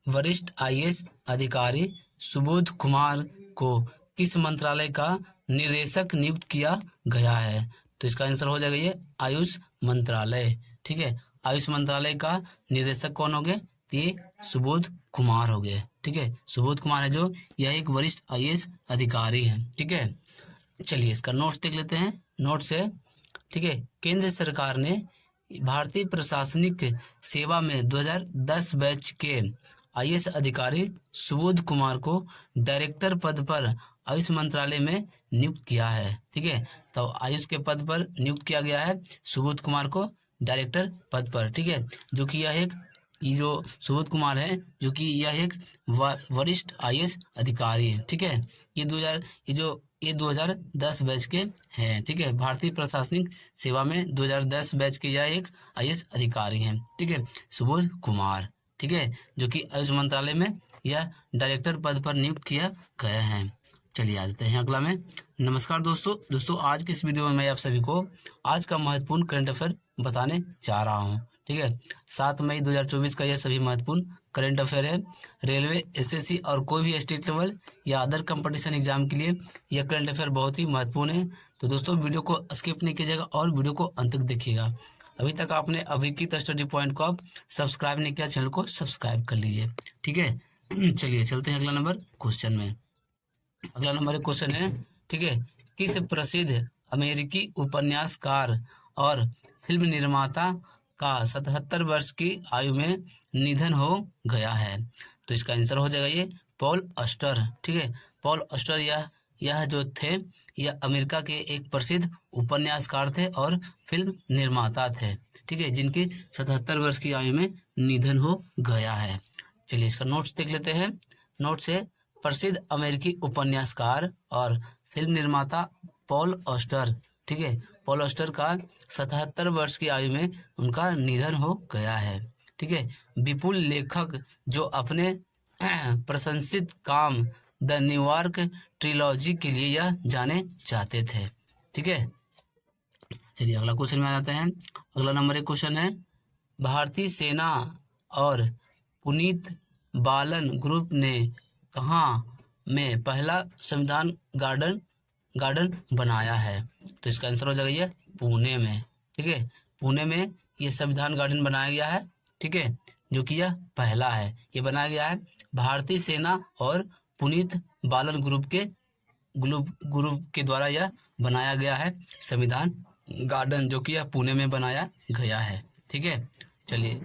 वरिष्ठ आईएएस अधिकारी सुबोध कुमार को किस मंत्रालय का निदेशक नियुक्त किया गया है? तो इसका आंसर हो जाएगा ये आयुष मंत्रालय। ठीक है, आयुष मंत्रालय का निदेशक कौन हो गए? तो ये सुबोध कुमार हो गए। ठीक है, सुबोध कुमार है जो यह एक वरिष्ठ आईएएस अधिकारी है। ठीक है, चलिए इसका नोट्स देख लेते हैं। नोट्स है, ठीक है, केंद्र सरकार ने भारतीय प्रशासनिक सेवा में 2010 बैच के आईएएस अधिकारी सुबोध कुमार को डायरेक्टर पद पर आयुष मंत्रालय में नियुक्त किया है। ठीक है, तो आयुष के पद पर नियुक्त किया गया है सुबोध कुमार को डायरेक्टर पद पर। ठीक है, जो कि यह एक ये जो सुबोध कुमार है जो कि यह एक वरिष्ठ आईएएस अधिकारी है। ठीक है, ये 2010 बैच के हैं। ठीक है, भारतीय प्रशासनिक सेवा में 2010 बैच के यह एक आईएएस अधिकारी हैं। ठीक है, सुबोध कुमार। ठीक है, जो कि आयुष मंत्रालय में यह डायरेक्टर पद पर नियुक्त किया गया है। चलिए आ जाते हैं अगला में। नमस्कार दोस्तों आज की इस वीडियो में मैं आप सभी को आज का महत्वपूर्ण करंट अफेयर बताने जा रहा हूँ। ठीक है, 7 मई 2024 का यह सभी महत्वपूर्ण करंट अफेयर है। रेलवे, एसएससी और कोई भी स्टेट लेवल या अदर कंपटीशन एग्जाम के लिए यह करंट अफेयर बहुत ही महत्वपूर्ण है। तो दोस्तों वीडियो को स्किप नहीं कीजिएगा और वीडियो को अंत तक देखिएगा। अभी तक आपने अभिकीत स्टडी पॉइंट को आप सब्सक्राइब नहीं किया, चैनल को सब्सक्राइब कर लीजिए। ठीक है, चलिए चलते हैं अगला नंबर क्वेश्चन में। अगला नंबर एक क्वेश्चन है, ठीक है, किस प्रसिद्ध अमेरिकी उपन्यासकार और फिल्म निर्माता का 77 वर्ष की आयु में निधन हो गया है? तो इसका आंसर हो जाएगा ये पॉल ऑस्टर। ठीक है, पॉल ऑस्टर यह जो थे यह अमेरिका के एक प्रसिद्ध उपन्यासकार थे और फिल्म निर्माता थे। ठीक है, जिनकी 77 वर्ष की आयु में निधन हो गया है। चलिए इसका नोट्स देख लेते हैं। नोट्स है, प्रसिद्ध अमेरिकी उपन्यासकार और फिल्म निर्माता पॉल ऑस्टर। ठीक है, पॉल ऑस्टर का 77 वर्ष की आयु में उनका निधन हो गया है। ठीक है, विपुल लेखक जो अपने प्रशंसित काम द न्यूयॉर्क ट्रिलॉजी के लिए यह जाने जाते थे। ठीक है, चलिए अगला क्वेश्चन में आ जाते हैं। अगला नंबर एक क्वेश्चन है, भारतीय सेना और पुनीत बालन ग्रुप ने कहाँ में पहला संविधान गार्डन बनाया है? तो इसका आंसर हो जाएगा ये पुणे में। ठीक है, पुणे में ये संविधान गार्डन बनाया गया है। ठीक है, जो कि यह पहला है, ये बनाया गया है भारतीय सेना और पुनीत बालन ग्रुप के द्वारा यह बनाया गया है संविधान गार्डन, जो कि यह पुणे में बनाया गया है। ठीक है, चलिए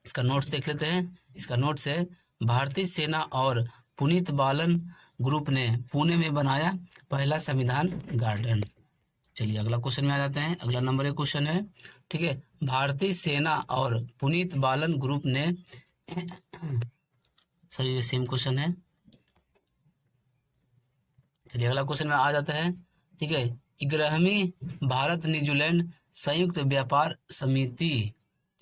इसका नोट्स देख लेते हैं। इसका नोट्स है, भारतीय सेना और पुनीत बालन ग्रुप ने पुणे में बनाया पहला संविधान गार्डन। चलिए अगला क्वेश्चन में आ जाते हैं। अगला नंबर एक क्वेश्चन है, ठीक है, भारतीय सेना और पुनीत बालन ग्रुप ने सर ये सेम क्वेश्चन है। चलिए अगला क्वेश्चन में आ जाता है। ठीक है, 11वीं भारत न्यूजीलैंड संयुक्त व्यापार समिति,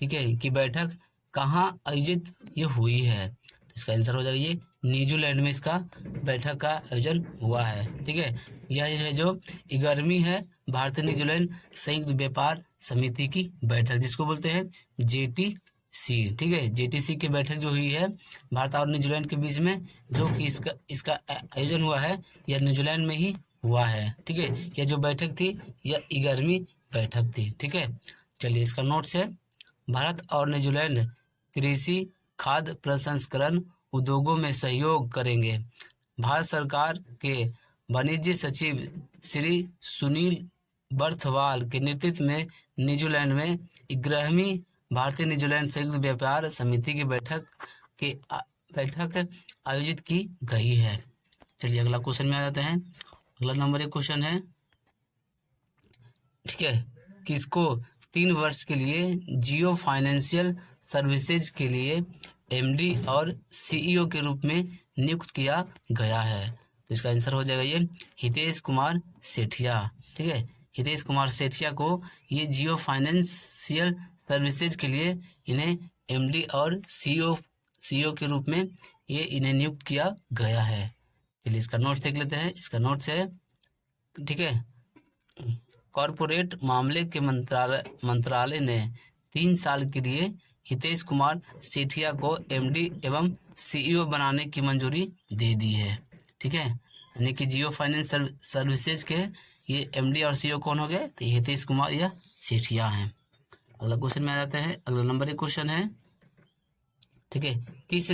ठीक है, की बैठक कहाँ आयोजित ये हुई है? तो इसका आंसर हो जाएगा ये न्यूजीलैंड में इसका बैठक का आयोजन हुआ है। ठीक है, यह है जो 11वीं है भारतीय न्यूजीलैंड संयुक्त व्यापार समिति की बैठक, जिसको बोलते हैं जेटीसी। ठीक है, जेटीसी की बैठक जो हुई है भारत और न्यूजीलैंड के बीच में, जो कि इसका आयोजन हुआ है यह न्यूजीलैंड में ही हुआ है। ठीक है, यह जो बैठक थी यह 11वीं बैठक थी। ठीक है, चलिए इसका नोट्स है, भारत और न्यूजीलैंड कृषि खाद्य प्रसंस्करण उद्योगों में सहयोग करेंगे। भारत सरकार के वाणिज्य सचिव श्री सुनील बर्थवाल के नेतृत्व में न्यूजीलैंड में 11वीं भारतीय न्यूजीलैंड संयुक्त व्यापार समिति की बैठक आयोजित की गई है। चलिए अगला क्वेश्चन में आ जाते हैं। अगला नंबर एक क्वेश्चन है, ठीक है, किसको 3 वर्ष के लिए जियो फाइनेंशियल सर्विसेज के लिए एमडी और सीईओ के रूप में नियुक्त किया गया है? तो इसका आंसर हो जाएगा ये हितेश कुमार सेठिया। ठीक है, हितेश कुमार सेठिया को ये जियो फाइनेंशियल सर्विसेज के लिए इन्हें एमडी और सीईओ के रूप में ये इन्हें नियुक्त किया गया है। चलिए इसका नोट्स देख लेते हैं। इसका नोट्स है, ठीक है, कॉरपोरेट मामले के मंत्रालय ने 3 साल के लिए हितेश कुमार सेठिया को एमडी एवं सीईओ बनाने की मंजूरी दे दी है। ठीक है, यानी कि जियो फाइनेंस सर्विसेज के ये एमडी और सीईओ कौन हो गए, तो हितेश कुमार या सेठिया हैं। अगला क्वेश्चन में आ जाता है, अगला नंबर 1 क्वेश्चन है, ठीक है, किस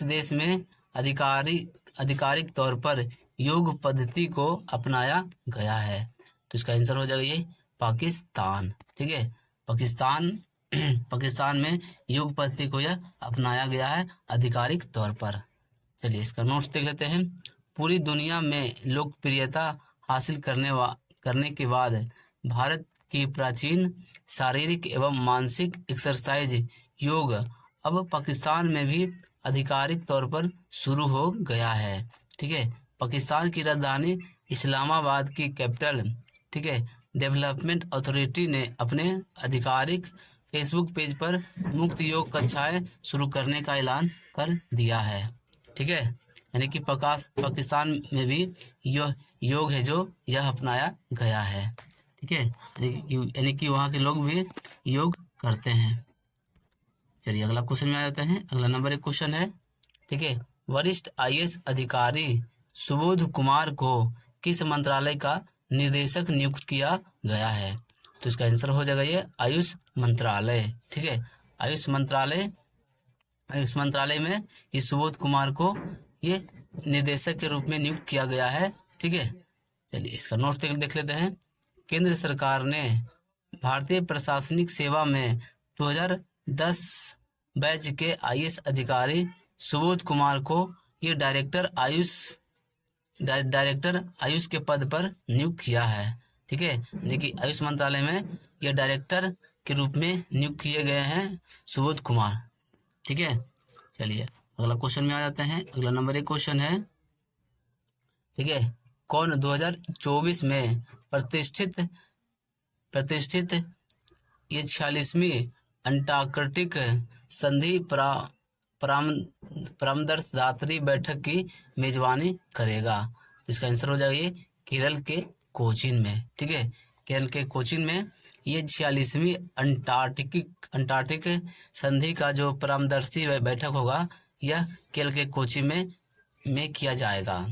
देश में आधिकारिक तौर पर योग पद्धति को अपनाया गया है, तो इसका आंसर हो जाएगा ये पाकिस्तान। ठीक है, पाकिस्तान में योग पद्धति को यह अपनाया गया है आधिकारिक तौर पर। चलिए इसका नोट्स देख लेते हैं। पूरी दुनिया में लोकप्रियता हासिल करने के बाद भारत की प्राचीन शारीरिक एवं मानसिक एक्सरसाइज योग अब पाकिस्तान में भी आधिकारिक तौर पर शुरू हो गया है। ठीक है, पाकिस्तान की राजधानी इस्लामाबाद की कैपिटल, ठीक है, डेवलपमेंट अथॉरिटी ने अपने आधिकारिक फेसबुक पेज पर मुफ्त योग कक्षाएं शुरू करने का ऐलान कर दिया है। ठीक है, यानी कि पाकिस्तान में भी योग है जो यह अपनाया गया है। ठीक है, यानी कि वहाँ के लोग भी योग करते हैं। चलिए अगला क्वेश्चन में आ जाते हैं। अगला नंबर 1 क्वेश्चन है, ठीक है, वरिष्ठ आईएएस अधिकारी सुबोध कुमार को किस मंत्रालय का निर्देशक नियुक्त किया गया है, तो इसका आंसर हो जाएगा ये आयुष मंत्रालय। ठीक है, आयुष मंत्रालय में इस सुबोध कुमार को ये निर्देशक के रूप में नियुक्त किया गया है। ठीक है, चलिए इसका नोट देख लेते हैं। केंद्र सरकार ने भारतीय प्रशासनिक सेवा में 2010 बैच के आईएएस अधिकारी सुबोध कुमार को ये डायरेक्टर आयुष के पद पर नियुक्त किया है। ठीक है, यानी कि आयुष मंत्रालय में यह डायरेक्टर के रूप में नियुक्त किए गए हैं सुबोध कुमार। ठीक है, चलिए अगला क्वेश्चन में आ जाते हैं। अगला नंबर 1 क्वेश्चन है, ठीक है, कौन 2024 में प्रतिष्ठित ये 46वीं अंटार्कटिक संधि परामर्शदात्री बैठक की मेजबानी करेगा, तो इसका आंसर हो जाएगा ये केरल के कोचीन में। ठीक है, केरल के कोचीन में ये 46वीं अंटार्कटिक संधि का जो परामर्शी बैठक होगा यह केरल के कोचीन में किया जाएगा।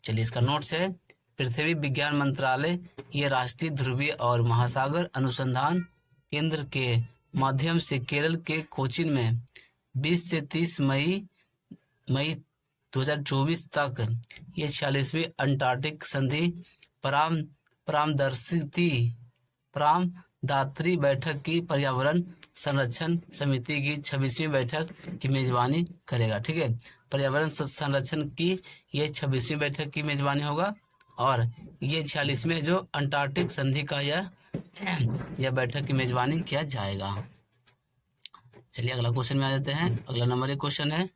चलिए इसका नोट्स है, पृथ्वी विज्ञान मंत्रालय ये राष्ट्रीय ध्रुवीय और महासागर अनुसंधान केंद्र के माध्यम से केरल के कोचीन में 20 से 30 मई 2024 तक ये 46वीं अंटार्कटिक संधि परामर्शदात्री बैठक की पर्यावरण संरक्षण समिति की 26वीं बैठक की मेजबानी करेगा। ठीक है, पर्यावरण संरक्षण की ये 26वीं बैठक की मेजबानी होगा और ये 46वें जो अंटार्कटिक संधि का यह बैठक की मेजबानी किया जाएगा। चलिए अगला क्वेश्चन में आ जाते हैं। अगला नंबर 1 क्वेश्चन है,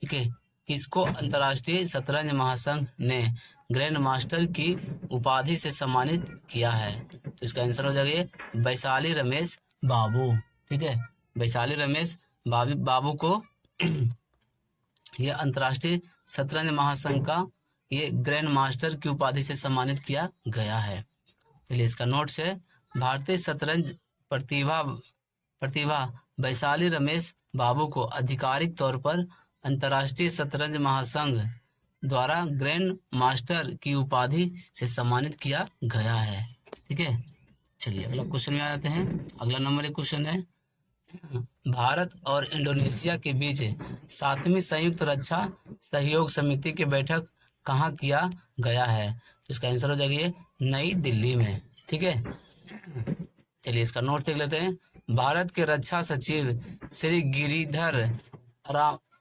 ठीक है, किसको अंतर्राष्ट्रीय शतरंज महासंघ ने ग्रैंड मास्टर की उपाधि से सम्मानित किया है, तो इसका आंसर हो जाएगा वैशाली रमेश बाबू। ठीक है, वैशाली रमेश बाबू को यह अंतर्राष्ट्रीय शतरंज महासंघ का ये ग्रैंड मास्टर की उपाधि से सम्मानित किया गया है। चलिए इसका नोट्स है, भारतीय शतरंज प्रतिभा वैशाली रमेश बाबू को आधिकारिक तौर पर अंतर्राष्ट्रीय शतरंज महासंघ द्वारा ग्रैंड मास्टर की उपाधि से सम्मानित किया गया है। ठीक है, चलिए अगला क्वेश्चन में आ जाते हैं। अगला नंबर 1 क्वेश्चन है, भारत और इंडोनेशिया के बीच 7वीं संयुक्त रक्षा सहयोग समिति की बैठक कहाँ किया गया है, तो इसका आंसर हो जाएगा ये नई दिल्ली में। ठीक है, चलिए इसका नोट देख लेते हैं। भारत के रक्षा सचिव श्री गिरिधर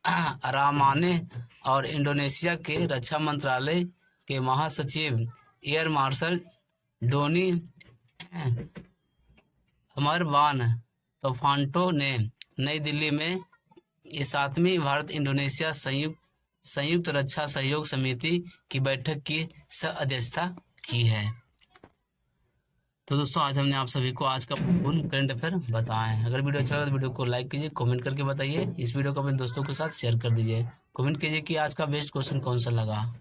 अरामाने और इंडोनेशिया के रक्षा मंत्रालय के महासचिव एयर मार्शल डोनी अमरवान तोफांटो ने नई दिल्ली में ये 7वीं भारत इंडोनेशिया संयुक्त रक्षा सहयोग समिति की बैठक की सह-अध्यक्षता की है। तो दोस्तों आज हमने आप सभी को आज का पूर्ण करंट अफेयर बताएं। अगर वीडियो अच्छा लगा तो वीडियो को लाइक कीजिए, कमेंट करके बताइए, इस वीडियो को अपने दोस्तों के साथ शेयर कर दीजिए, कमेंट कीजिए कि आज का बेस्ट क्वेश्चन कौन सा लगा।